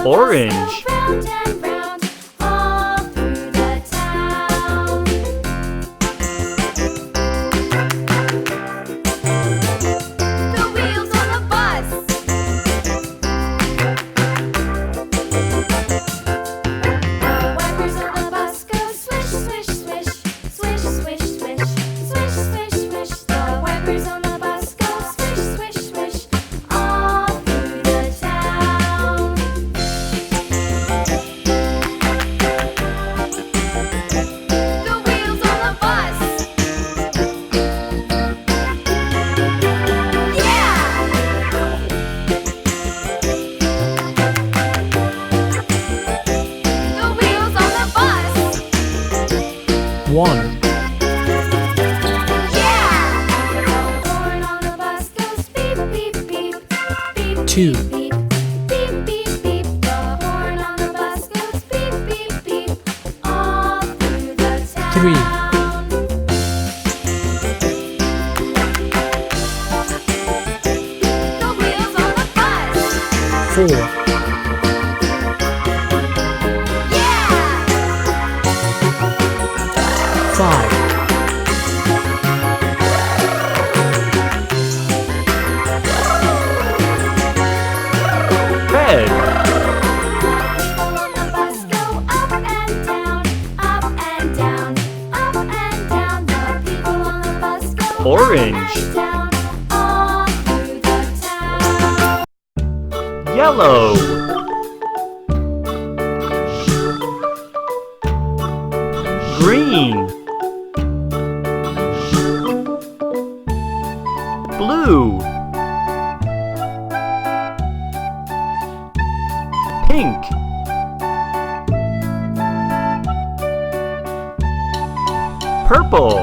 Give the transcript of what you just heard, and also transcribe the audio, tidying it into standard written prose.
Orange. Round and round, all through the town. The wheels on the bus. The wipers on the bus go swish, swish, swish, swish, swish, swish, swish, swish, swish. The wipers on the bus go swish, swish, swish, all through the town. The wheels on the bus. Yeah! The wheels on the bus. 1, Yeah! The horn on the bus goes beep, beep, beep, beep, 2, beep, beep, beep, beep. The horn on the bus goes beep, beep, beep, all through the town. 3, The wheels on the bus. 4, Yeah! 5, red. People on the bus go up and down, up and down, up and down. The people on the bus go Orange. up and down, all through the town. Yellow. Green. Blue. Pink. Purple.